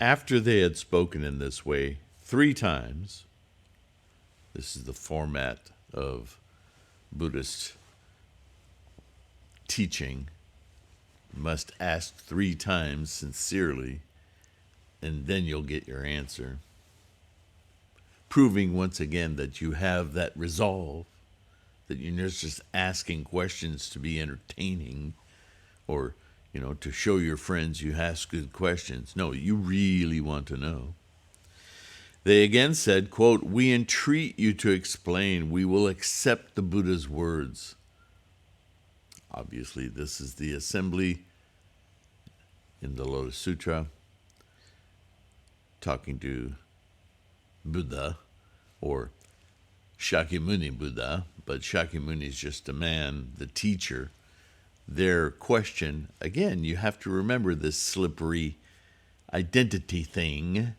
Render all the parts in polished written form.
After they had spoken in this way 3 times, this is the format of Buddhist teaching, you must ask 3 times sincerely, and then you'll get your answer. Proving once again that you have that resolve, that you're not just asking questions to be entertaining or, to show your friends you ask good questions. No, you really want to know. They again said, quote, "We entreat you to explain. We will accept the Buddha's words." Obviously, this is the assembly in the Lotus Sutra talking to Buddha, or Shakyamuni Buddha, but Shakyamuni is just a man, the teacher. Their question, again, you have to remember this slippery identity thing.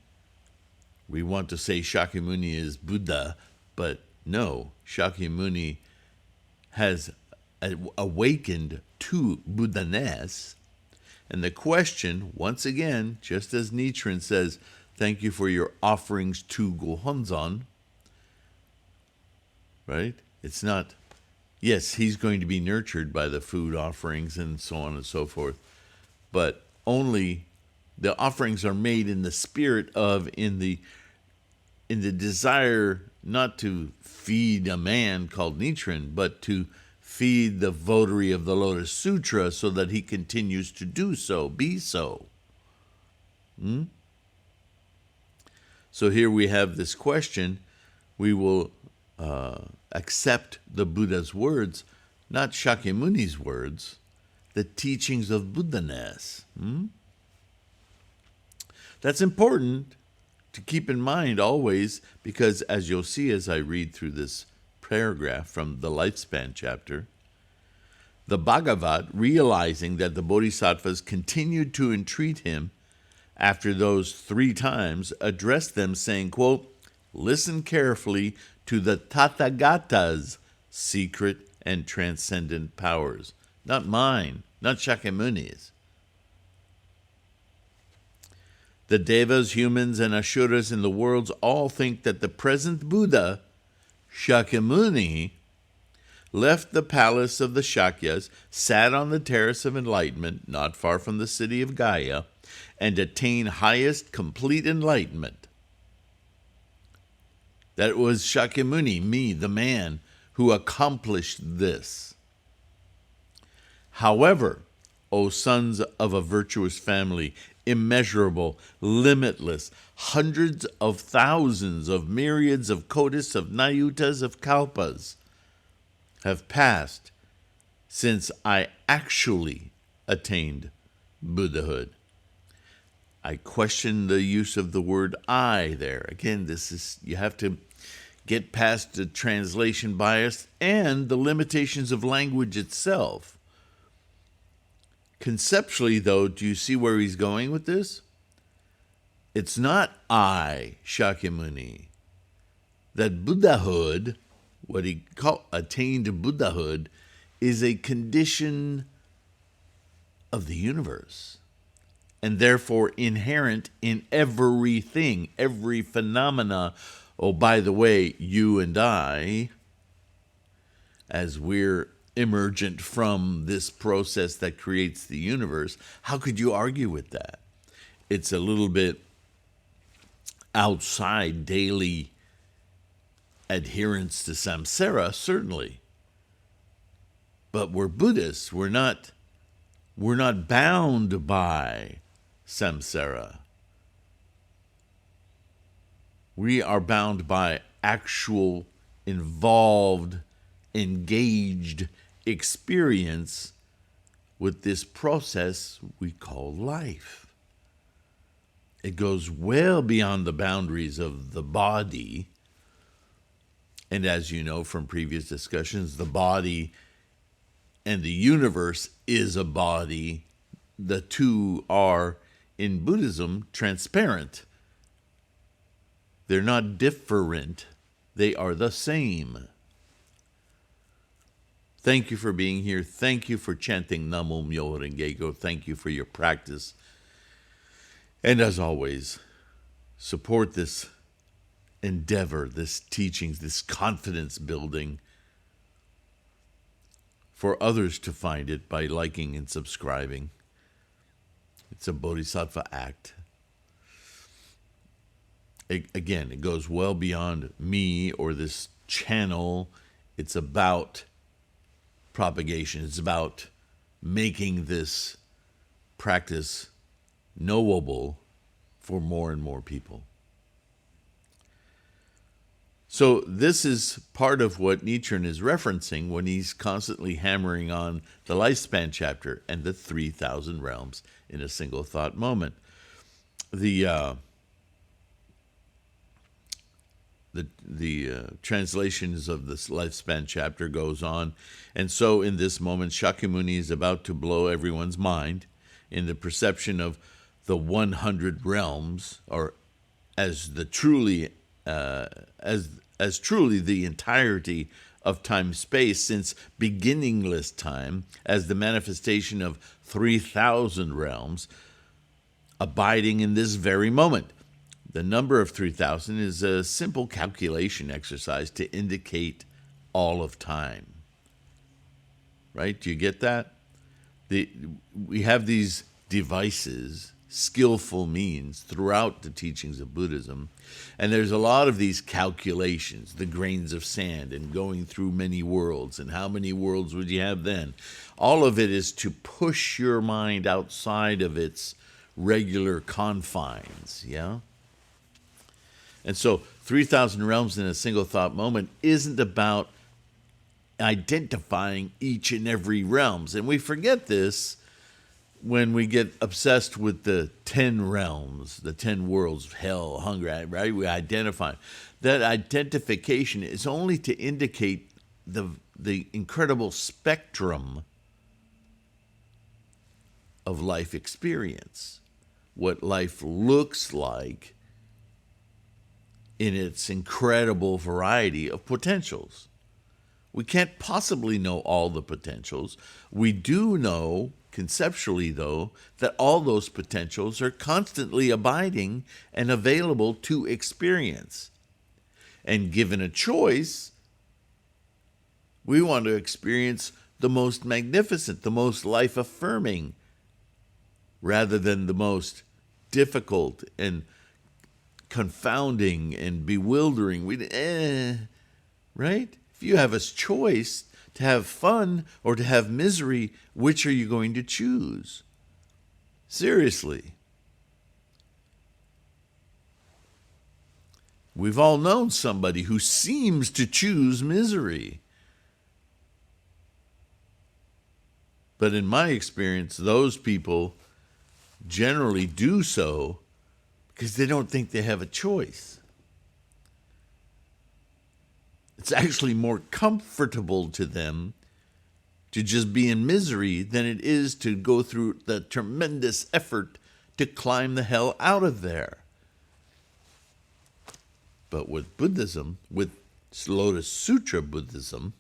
We want to say Shakyamuni is Buddha, but no, Shakyamuni has awakened to Buddha-ness. And the question, once again, just as Nichiren says, "Thank you for your offerings to Gohonzon," right? It's not, yes, he's going to be nurtured by the food offerings and so on and so forth, but only the offerings are made in the spirit of, in the desire not to feed a man called Nichiren, but to feed the votary of the Lotus Sutra so that he continues to do so, be so. So here we have this question. We will accept the Buddha's words, not Shakyamuni's words, the teachings of Buddha-ness. That's important to keep in mind always, because as you'll see as I read through this paragraph from the Lifespan chapter, the Bhagavat, realizing that the Bodhisattvas continued to entreat him after those 3 times, addressed them saying, quote, "Listen carefully to the Tathagata's secret and transcendent powers." Not mine, not Shakyamuni's. "The Devas, humans, and Asuras in the worlds all think that the present Buddha, Shakyamuni, left the palace of the Shakyas, sat on the terrace of enlightenment, not far from the city of Gaya, and attained highest complete enlightenment. That it was Shakyamuni, me, the man, who accomplished this. However, O sons of a virtuous family, immeasurable, limitless, hundreds of thousands of myriads of kotis, of nayutas, of kalpas have passed since I actually attained Buddhahood." I question the use of the word "I" there. Again, this is, you have to get past the translation bias and the limitations of language itself. Conceptually, though, do you see where he's going with this? It's not I, Shakyamuni. That Buddhahood, what he attained Buddhahood, is a condition of the universe, and therefore inherent in everything, every phenomena. Oh, by the way, you and I, as we're emergent from this process that creates the universe, how could you argue with that? It's a little bit outside daily adherence to samsara, certainly. But we're Buddhists. We're not bound by samsara. We are bound by actual, involved, engaged experience with this process we call life. It goes well beyond the boundaries of the body. And as you know from previous discussions, the body and the universe is a body. The two are, in Buddhism, transparent. They're not different. They are the same. Thank you for being here. Thank you for chanting Namo Myoho Renge Kyo. Thank you for your practice. And as always, support this endeavor, this teachings, this confidence building for others to find it by liking and subscribing. It's a bodhisattva act. Again, it goes well beyond me or this channel. It's about propagation. It's about making this practice knowable for more and more people. So this is part of what Nichiren is referencing when he's constantly hammering on the lifespan chapter and the 3,000 realms in a single thought moment. The translations of this lifespan chapter goes on, and so in this moment Shakyamuni is about to blow everyone's mind in the perception of the 100 realms, or as the truly as truly the entirety of time-space, since beginningless time as the manifestation of 3,000 realms abiding in this very moment. The number of 3,000 is a simple calculation exercise to indicate all of time. Right? Do you get that? We have these devices, skillful means throughout the teachings of Buddhism, and there's a lot of these calculations, the grains of sand and going through many worlds, and how many worlds would you have then? All of it is to push your mind outside of its regular confines, yeah? And so 3,000 realms in a single thought moment isn't about identifying each and every realms. And we forget this when we get obsessed with the 10 realms, the 10 worlds, hell, hunger, right? We identify. That identification is only to indicate the incredible spectrum of life experience, what life looks like in its incredible variety of potentials. We can't possibly know all the potentials. We do know, conceptually though, that all those potentials are constantly abiding and available to experience. And given a choice, we want to experience the most magnificent, the most life-affirming, rather than the most difficult and confounding and bewildering. Right? If you have a choice to have fun or to have misery, which are you going to choose? Seriously. We've all known somebody who seems to choose misery. But in my experience, those people generally do so because they don't think they have a choice. It's actually more comfortable to them to just be in misery than it is to go through the tremendous effort to climb the hell out of there. But with Buddhism, with Lotus Sutra Buddhism,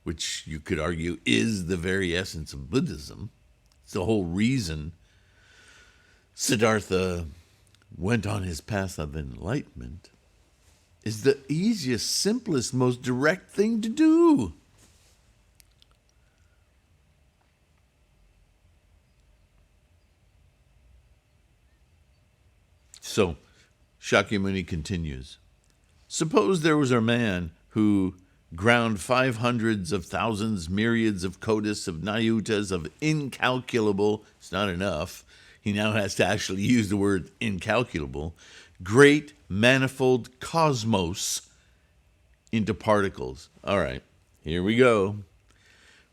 which you could argue is the very essence of Buddhism, it's the whole reason Siddhartha went on his path of enlightenment, is the easiest, simplest, most direct thing to do. So, Shakyamuni continues. Suppose there was a man who ground 500s of thousands, myriads of kotis, of nayutas, of incalculable, it's not enough, he now has to actually use the word incalculable, great manifold cosmos into particles. All right, here we go.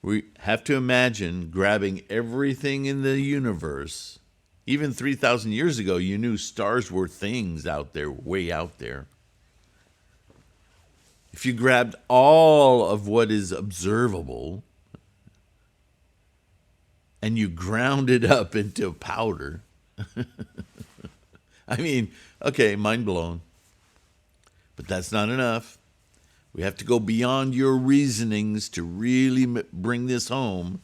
We have to imagine grabbing everything in the universe. Even 3,000 years ago, you knew stars were things out there, way out there. If you grabbed all of what is observable and you ground it up into powder, I mean, okay, mind blown. But that's not enough. We have to go beyond your reasonings to really bring this home.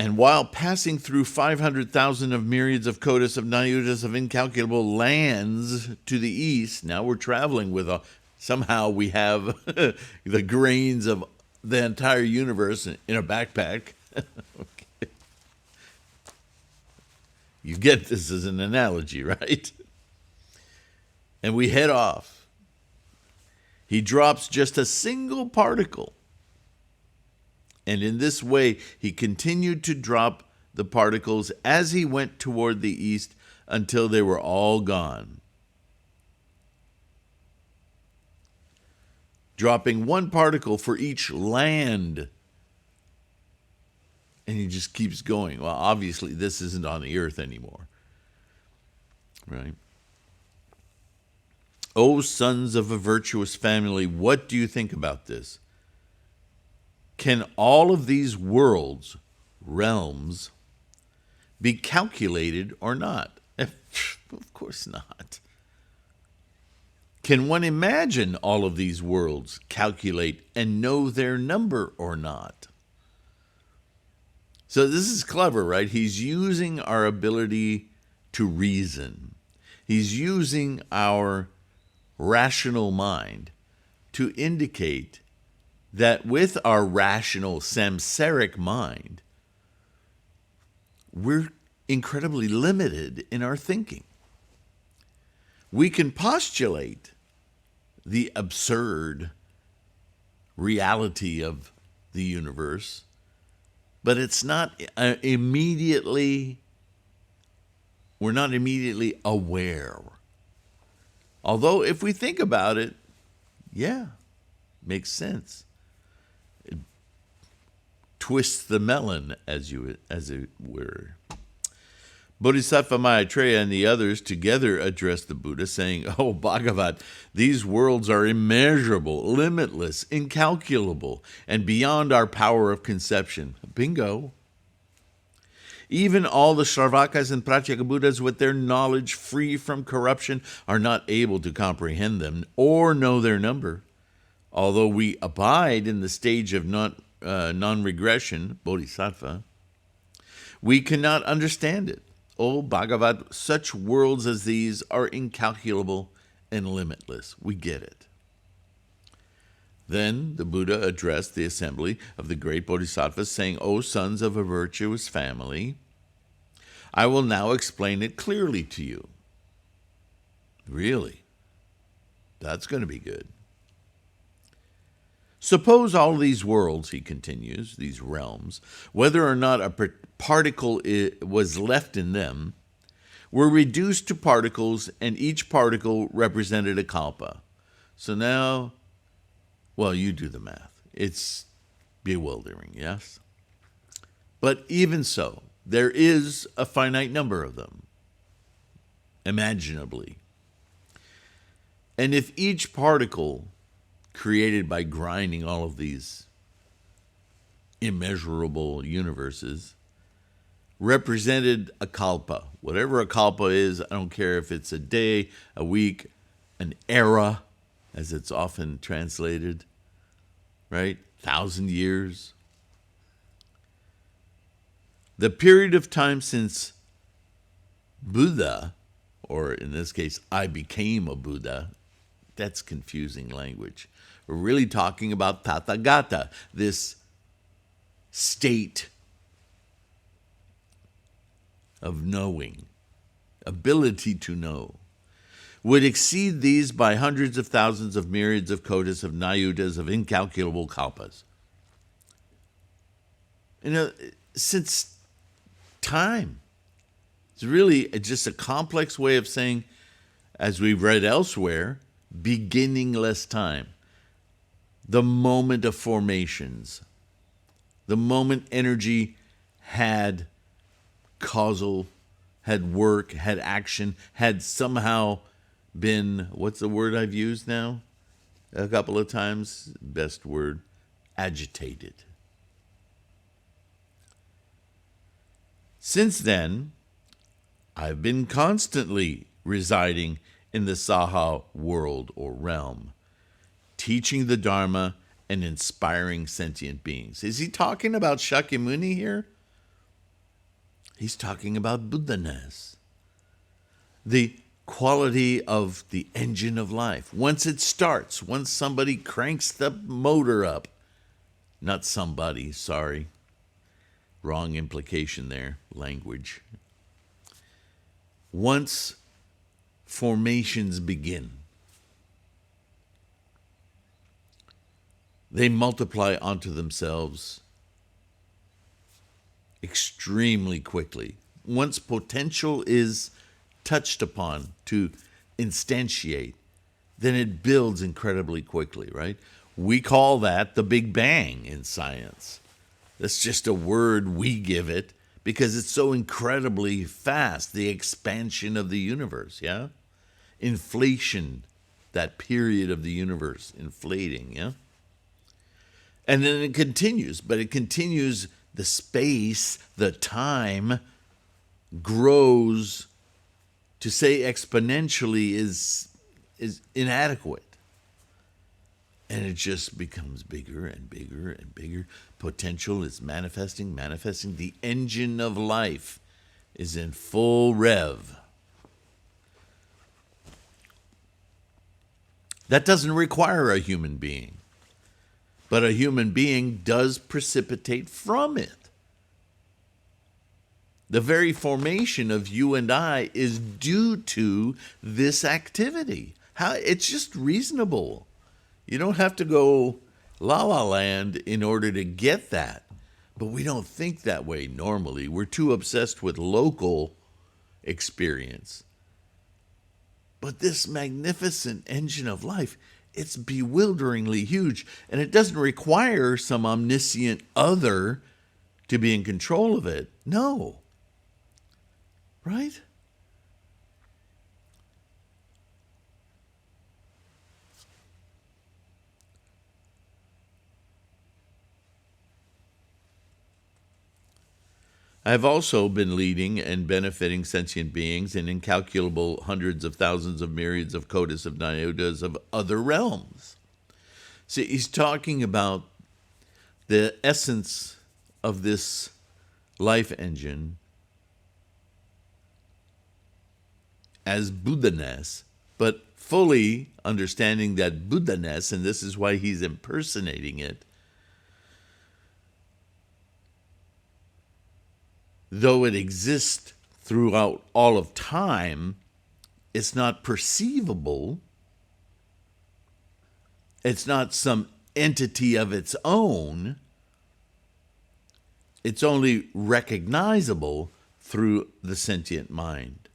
And while passing through 500,000 of myriads of kodas of nayutas of incalculable lands to the east, now we're traveling with somehow we have the grains of the entire universe in a backpack. Okay. You get this as an analogy, right? And we head off. He drops just a single particle. And in this way, he continued to drop the particles as he went toward the east until they were all gone. Dropping one particle for each land. And he just keeps going. Well, obviously, this isn't on the earth anymore. Right? O sons of a virtuous family, what do you think about this? Can all of these worlds, realms, be calculated or not? Of course not. Can one imagine all of these worlds, calculate, and know their number or not? So this is clever, right? He's using our ability to reason. He's using our rational mind to indicate that with our rational samsaric mind, we're incredibly limited in our thinking. We can postulate the absurd reality of the universe, but it's not immediately, we're not immediately aware. Although if we think about it, yeah, makes sense. Twists the melon, as it were. Bodhisattva Maitreya and the others together addressed the Buddha, saying, "Oh, Bhagavat, these worlds are immeasurable, limitless, incalculable, and beyond our power of conception." Bingo. Even all the Shravakas and Pratyeka Buddhas with their knowledge free from corruption are not able to comprehend them or know their number. Although we abide in the stage of non-regression, bodhisattva, we cannot understand it. O Bhagavat, such worlds as these are incalculable and limitless. We get it. Then the Buddha addressed the assembly of the great bodhisattvas, saying, "O sons of a virtuous family, I will now explain it clearly to you." Really? That's going to be good. Suppose all these worlds, he continues, these realms, whether or not a particle was left in them, were reduced to particles, and each particle represented a kalpa. So now, well, you do the math. It's bewildering, yes? But even so, there is a finite number of them, imaginably. And if each particle created by grinding all of these immeasurable universes represented a kalpa. Whatever a kalpa is, I don't care if it's a day, a week, an era, as it's often translated, right? 1,000 years. The period of time since Buddha, or in this case, I became a Buddha, that's confusing language. We're really talking about Tathagata, this state of knowing, ability to know, would exceed these by hundreds of thousands of myriads of kodas of nayutas of incalculable kalpas. Since time, it's really just a complex way of saying, as we've read elsewhere, beginningless time. The moment of formations, the moment energy had causal, had work, had action, had somehow been, what's the word I've used now? A couple of times, best word, agitated. Since then, I've been constantly residing in the Saha world or realm, teaching the Dharma and inspiring sentient beings. Is he talking about Shakyamuni here? He's talking about Buddha-ness, the quality of the engine of life. Once it starts, once somebody cranks the motor up, not somebody, sorry, wrong implication there, language. Once formations begin, they multiply onto themselves extremely quickly. Once potential is touched upon to instantiate, then it builds incredibly quickly, right? We call that the Big Bang in science. That's just a word we give it because it's so incredibly fast, the expansion of the universe, yeah? Inflation, that period of the universe inflating, yeah? And then it continues, but it continues, the space, the time grows. To say exponentially is inadequate. And it just becomes bigger and bigger and bigger. Potential is manifesting. The engine of life is in full rev. That doesn't require a human being. But a human being does precipitate from it. The very formation of you and I is due to this activity. It's just reasonable. You don't have to go la la land in order to get that. But we don't think that way normally. We're too obsessed with local experience. But this magnificent engine of life, it's bewilderingly huge. And it doesn't require some omniscient other to be in control of it. No. Right? I have also been leading and benefiting sentient beings in incalculable hundreds of thousands of myriads of kodas of nyotas of other realms. See, he's talking about the essence of this life engine as Buddha-ness, but fully understanding that Buddha-ness, and this is why he's impersonating it, though it exists throughout all of time, it's not perceivable. It's not some entity of its own. It's only recognizable through the sentient mind.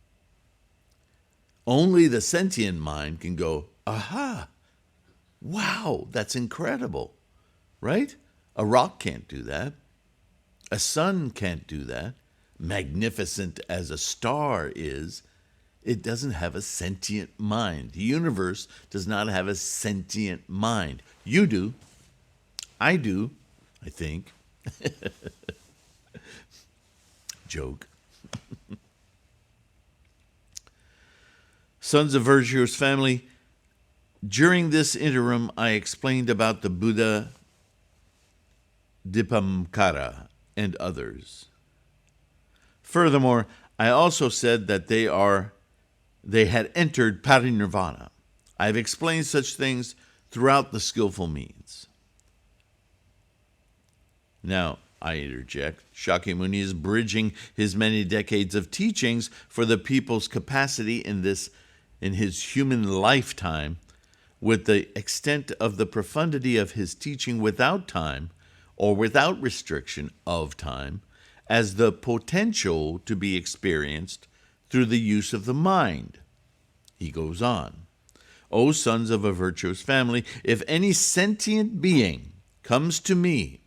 Only the sentient mind can go, aha, wow, that's incredible, right? A rock can't do that. A sun can't do that. Magnificent as a star is, it doesn't have a sentient mind. The universe does not have a sentient mind. You do. I do, I think. Joke. Sons of Virtuous family, during this interim, I explained about the Buddha Dipamkara and others. Furthermore, I also said that they had entered parinirvana. I have explained such things throughout the skillful means. Now, I interject, Shakyamuni is bridging his many decades of teachings for the people's capacity in his human lifetime with the extent of the profundity of his teaching without time or without restriction of time as the potential to be experienced through the use of the mind. He goes on, O sons of a virtuous family, if any sentient being comes to me,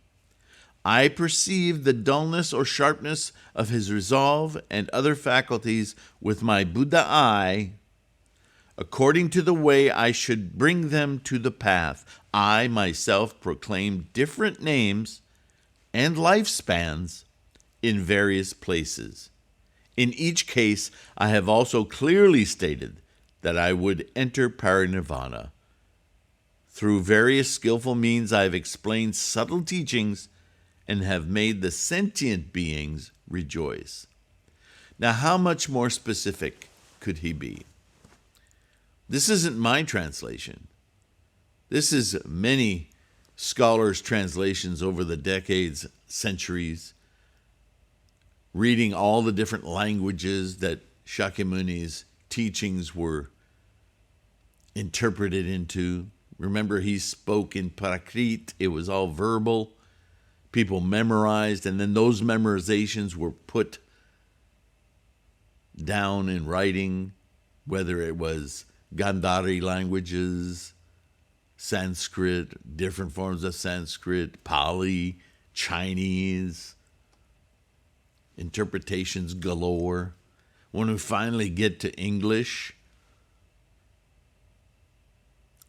I perceive the dullness or sharpness of his resolve and other faculties with my Buddha eye, according to the way I should bring them to the path. I myself proclaim different names and lifespans in various places. In each case, I have also clearly stated that I would enter parinirvana. Through various skillful means, I have explained subtle teachings and have made the sentient beings rejoice. Now, how much more specific could he be? This isn't my translation. This is many scholars' translations over the decades, centuries, reading all the different languages that Shakyamuni's teachings were interpreted into. Remember, he spoke in Prakrit. It was all verbal. People memorized, and then those memorizations were put down in writing, whether it was Gandhari languages, Sanskrit, different forms of Sanskrit, Pali, Chinese, interpretations galore. When we finally get to English,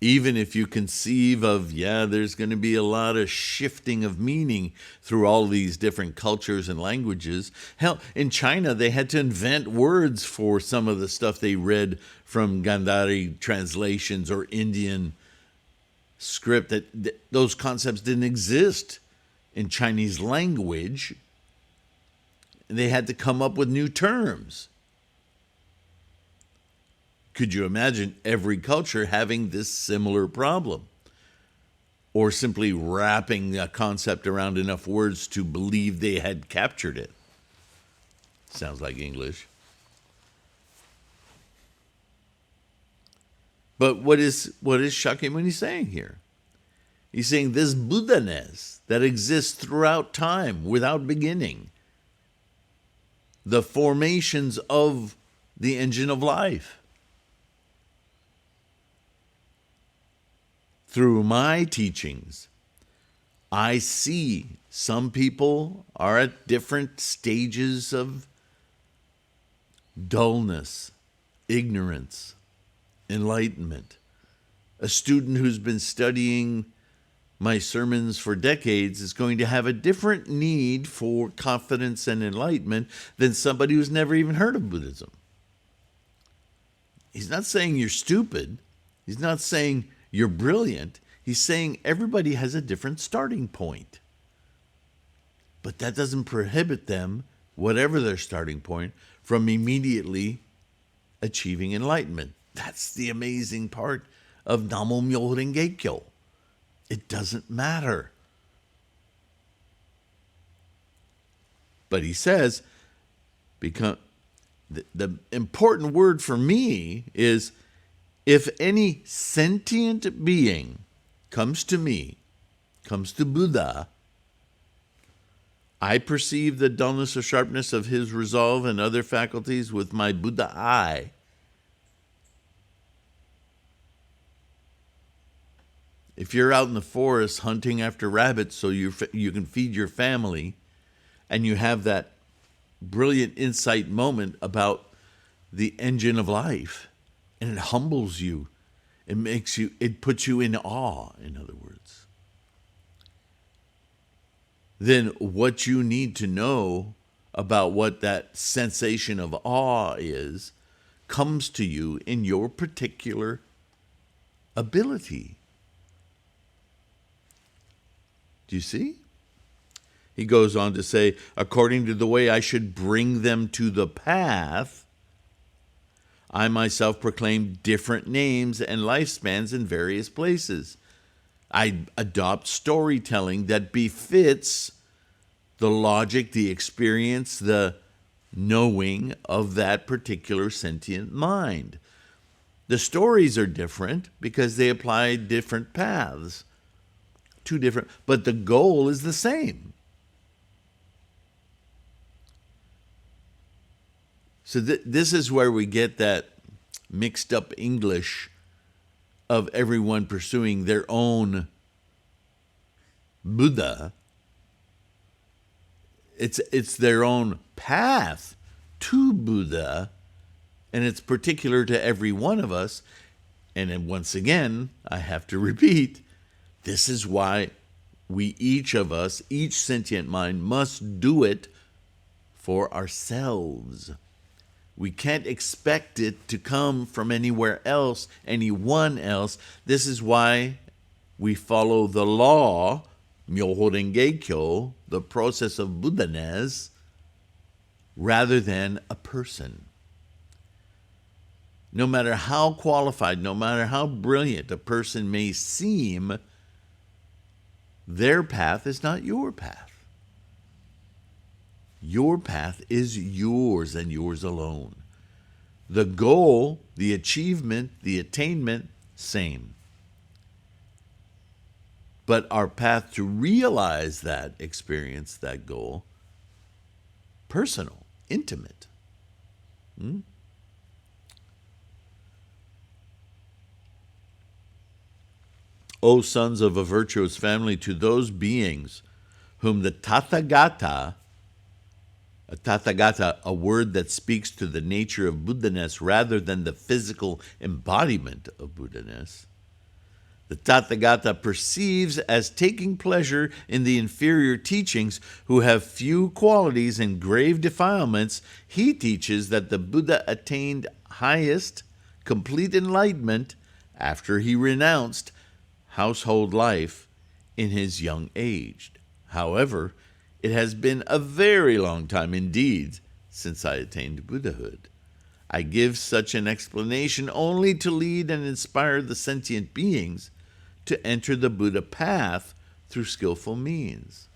even if you conceive of, there's going to be a lot of shifting of meaning through all these different cultures and languages. Hell, in China, they had to invent words for some of the stuff they read from Gandhari translations or Indian script. That those concepts didn't exist in Chinese language. They had to come up with new terms. Could you imagine every culture having this similar problem? Or simply wrapping a concept around enough words to believe they had captured it? Sounds like English. But what is Shakyamuni saying here? He's saying this Buddha-ness that exists throughout time without beginning, the formations of the engine of life. Through my teachings, I see some people are at different stages of dullness, ignorance, enlightenment. A student who's been studying my sermons for decades is going to have a different need for confidence and enlightenment than somebody who's never even heard of Buddhism. He's not saying you're stupid. He's not saying you're brilliant. He's saying everybody has a different starting point. But that doesn't prohibit them, whatever their starting point, from immediately achieving enlightenment. That's the amazing part of Namo Myoho Renge Kyo. It doesn't matter. But he says, the important word for me is, if any sentient being comes to me, comes to Buddha, I perceive the dullness or sharpness of his resolve and other faculties with my Buddha eye. If you're out in the forest hunting after rabbits so you can feed your family, and you have that brilliant insight moment about the engine of life, and it humbles you, it puts you in awe, in other words, then what you need to know about what that sensation of awe is comes to you in your particular ability. Do you see? He goes on to say, according to the way I should bring them to the path, I myself proclaim different names and lifespans in various places. I adopt storytelling that befits the logic, the experience, the knowing of that particular sentient mind. The stories are different because they apply different paths. Two different, but the goal is the same. So this is where we get that mixed up English of everyone pursuing their own Buddha. It's their own path to Buddha, and it's particular to every one of us. And then once again, I have to repeat, this is why we, each of us, each sentient mind, must do it for ourselves. We can't expect it to come from anywhere else, anyone else. This is why we follow the law, Myoho Renge Kyo, the process of Buddha-ness, rather than a person. No matter how qualified, no matter how brilliant a person may seem, their path is not your path. Your path is yours and yours alone. The goal, the achievement, the attainment, same. But our path to realize that experience, that goal, personal, intimate. O sons of a virtuous family, to those beings whom the Tathagata, a word that speaks to the nature of Buddhaness rather than the physical embodiment of Buddhaness, the Tathagata perceives as taking pleasure in the inferior teachings who have few qualities and grave defilements. He teaches that the Buddha attained highest, complete enlightenment after he renounced household life in his young age. However, it has been a very long time indeed since I attained Buddhahood. I give such an explanation only to lead and inspire the sentient beings to enter the Buddha path through skillful means.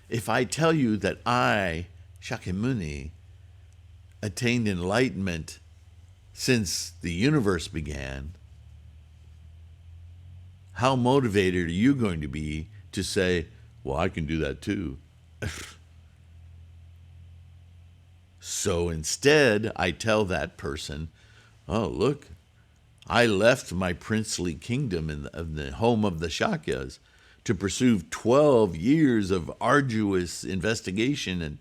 If I tell you that I, Shakyamuni, attained enlightenment since the universe began, how motivated are you going to be to say, well, I can do that too? So instead, I tell that person, oh, look, I left my princely kingdom in the home of the Shakyas to pursue 12 years of arduous investigation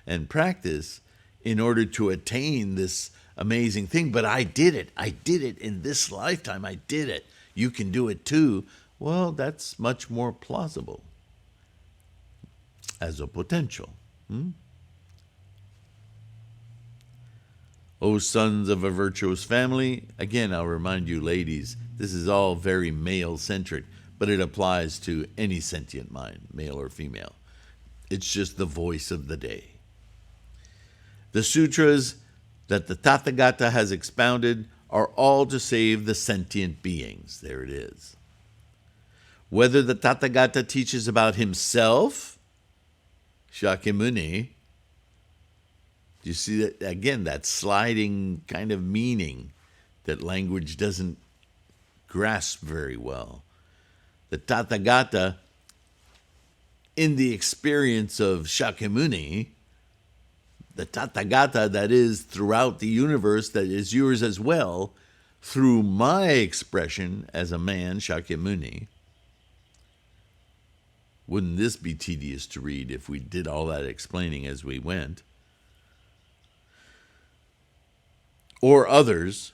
and practice in order to attain this amazing thing. But I did it. I did it in this lifetime. I did it. You can do it too. Well, that's much more plausible as a potential. O sons of a virtuous family, again, I'll remind you, ladies, this is all very male-centric, but it applies to any sentient mind, male or female. It's just the voice of the day. The sutras that the Tathagata has expounded are all to save the sentient beings. There it is. Whether the Tathagata teaches about himself, Shakyamuni, you see that again, that sliding kind of meaning that language doesn't grasp very well. The Tathagata, in the experience of Shakyamuni, the Tathagata that is throughout the universe, that is yours as well, through my expression as a man, Shakyamuni. Wouldn't this be tedious to read if we did all that explaining as we went? Or others,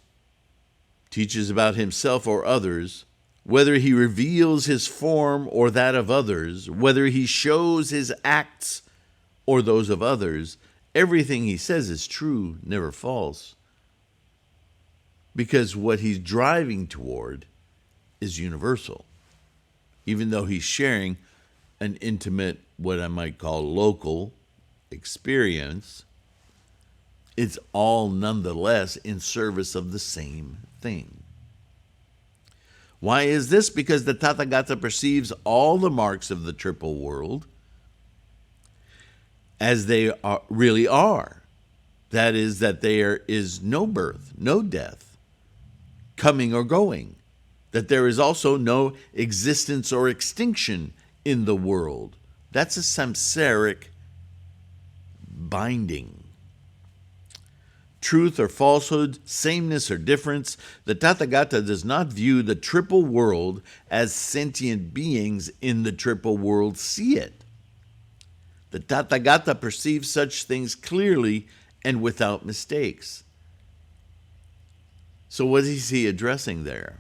teaches about himself or others, whether he reveals his form or that of others, whether he shows his acts or those of others, everything he says is true, never false. Because what he's driving toward is universal. Even though he's sharing an intimate, what I might call local experience, it's all nonetheless in service of the same thing. Why is this? Because the Tathagata perceives all the marks of the triple world as they really are. That is, that there is no birth, no death, coming or going. That there is also no existence or extinction in the world. That's a samsaric binding. Truth or falsehood, sameness or difference, the Tathagata does not view the triple world as sentient beings in the triple world see it. The Tathagata perceives such things clearly and without mistakes. So what is he addressing there?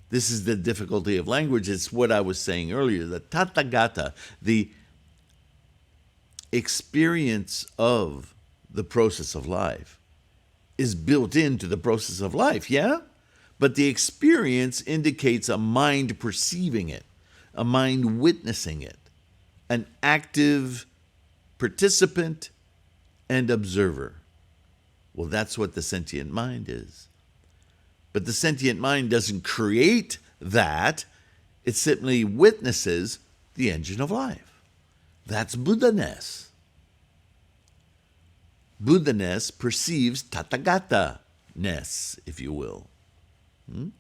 This is the difficulty of language. It's what I was saying earlier. The Tathagata, the experience of the process of life, is built into the process of life, yeah? But the experience indicates a mind perceiving it, a mind witnessing it, an active participant and observer. Well, that's what the sentient mind is. But the sentient mind doesn't create that. It simply witnesses the engine of life. That's Buddha-ness. Buddha-ness perceives Tathagata-ness, if you will. In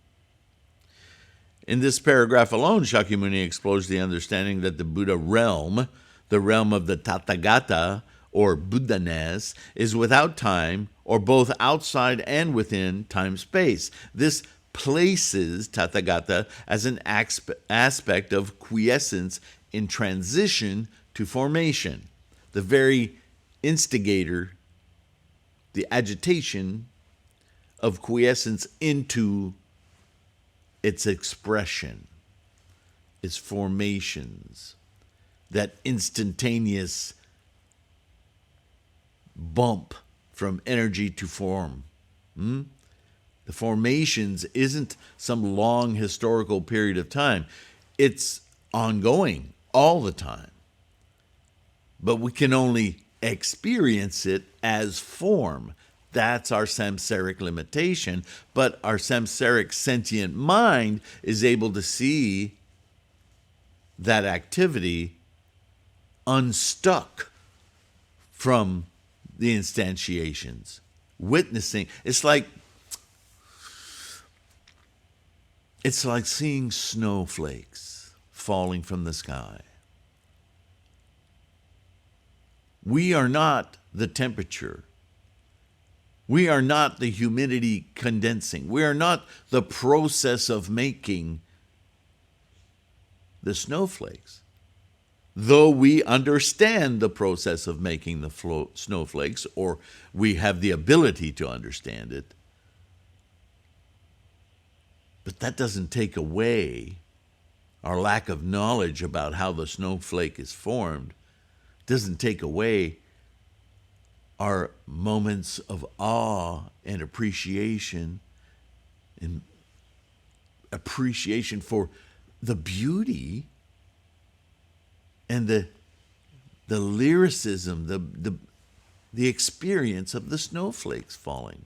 this paragraph alone, Shakyamuni explores the understanding that the Buddha realm, the realm of the Tathagata, or Buddha-ness, is without time, or both outside and within time-space. This places Tathagata as an aspect of quiescence in transition to formation, the very instigator, the agitation of quiescence into its expression, its formations, that instantaneous bump from energy to form. The formations isn't some long historical period of time. It's ongoing all the time. But we can only experience it as form. That's our samsaric limitation. But our samsaric sentient mind is able to see that activity unstuck from the instantiations, witnessing. It's like seeing snowflakes falling from the sky. We are not the temperature. We are not the humidity condensing. We are not the process of making the snowflakes. Though we understand the process of making the snowflakes, or we have the ability to understand it, but that doesn't take away our lack of knowledge about how the snowflake is formed. Doesn't take away our moments of awe and appreciation for the beauty and the lyricism, the experience of the snowflakes falling,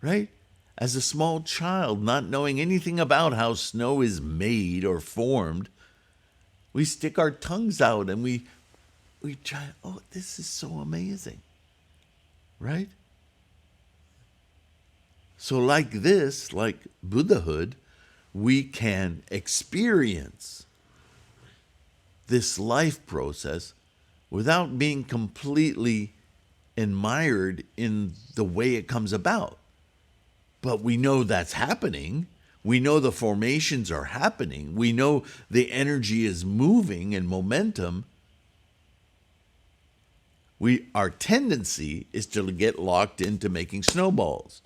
right? As a small child, not knowing anything about how snow is made or formed, we stick our tongues out and we try, oh, this is so amazing, right? So like this, like Buddhahood, we can experience this life process without being completely admired in the way it comes about. But we know that's happening. We know the formations are happening. We know the energy is moving and momentum. Our tendency is to get locked into making snowballs,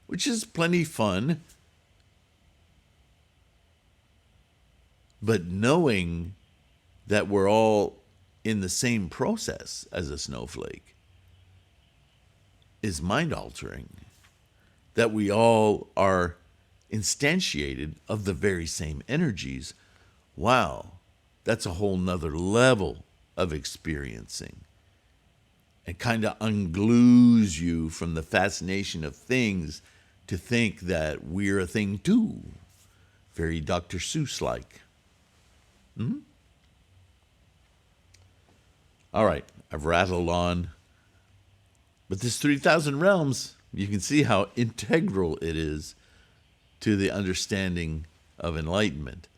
which is plenty fun. But knowing that we're all in the same process as a snowflake is mind-altering. That we all are instantiated of the very same energies. Wow, that's a whole nother level of experiencing. It kind of unglues you from the fascination of things to think that we're a thing too. Very Dr. Seuss-like. All right, I've rattled on. But this 3,000 realms, you can see how integral it is to the understanding of enlightenment.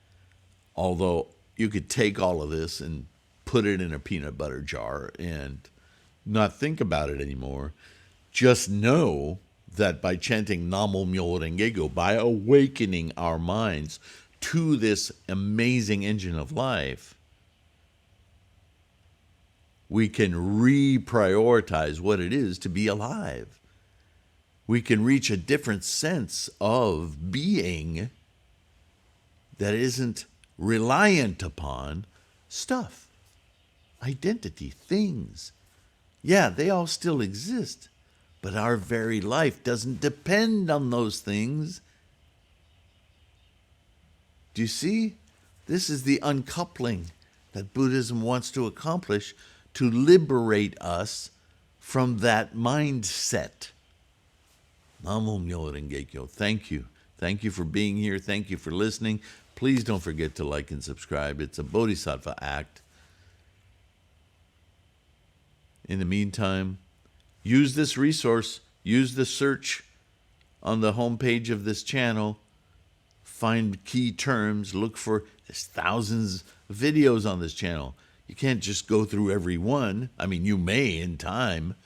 Although you could take all of this and put it in a peanut butter jar and not think about it anymore. Just know that by chanting Namo Myo Renge Kyo, by awakening our minds to this amazing engine of life, we can reprioritize what it is to be alive. We can reach a different sense of being that isn't reliant upon stuff, identity, things. Yeah, they all still exist, but our very life doesn't depend on those things. Do you see? This is the uncoupling that Buddhism wants to accomplish to liberate us from that mindset. Namo Myoho Renge Kyo. Thank you. Thank you for being here. Thank you for listening. Please don't forget to like and subscribe. It's a Bodhisattva act. In the meantime, use this resource. Use the search on the homepage of this channel. Find key terms. Look for, there's thousands of videos on this channel. You can't just go through every one. I mean, you may in time.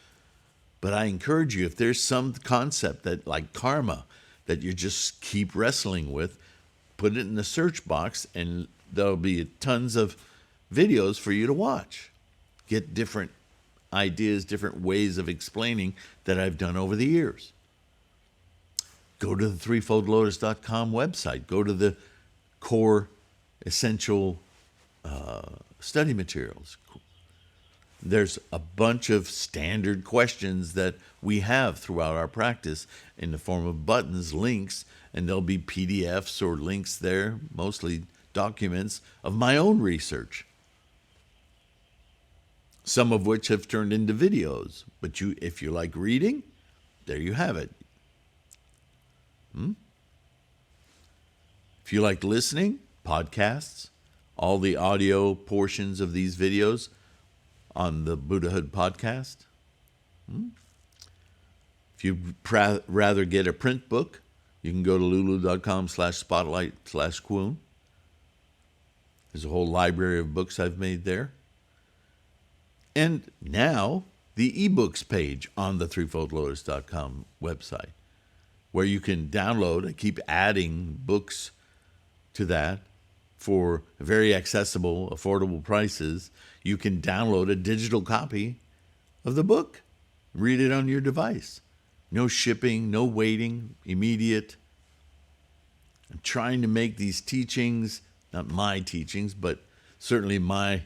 But I encourage you, if there's some concept that, like karma, that you just keep wrestling with, put it in the search box and there'll be tons of videos for you to watch. Get different ideas, different ways of explaining that I've done over the years. Go to the threefoldlotus.com website. Go to the core essential study materials. There's a bunch of standard questions that we have throughout our practice in the form of buttons, links, and there'll be PDFs or links there, mostly documents of my own research, some of which have turned into videos. But if you like reading, there you have it. If you like listening, podcasts, all the audio portions of these videos on the Buddhahood podcast. If you'd rather get a print book, you can go to lulu.com/spotlight/Kwun. There's a whole library of books I've made there. And now the ebooks page on the threefoldlotus.com website, where you can download and keep adding books to that for very accessible, affordable prices. You can download a digital copy of the book, read it on your device. No shipping, no waiting, immediate. I'm trying to make these teachings, not my teachings, but certainly my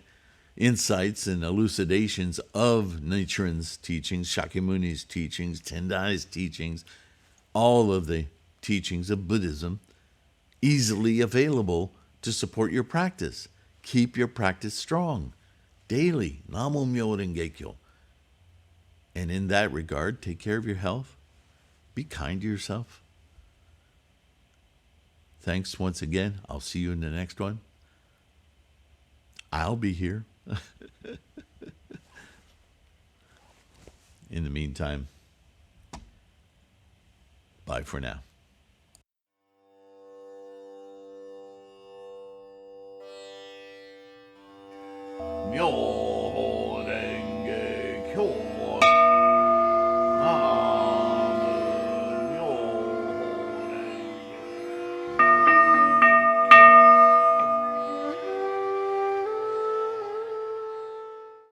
insights and elucidations of Nichiren's teachings, Shakyamuni's teachings, Tendai's teachings, all of the teachings of Buddhism, easily available to support your practice. Keep your practice strong. Daily. Namo Myoho Renge Kyo. And in that regard, take care of your health. Be kind to yourself. Thanks once again. I'll see you in the next one. I'll be here. In the meantime, bye for now. Myo.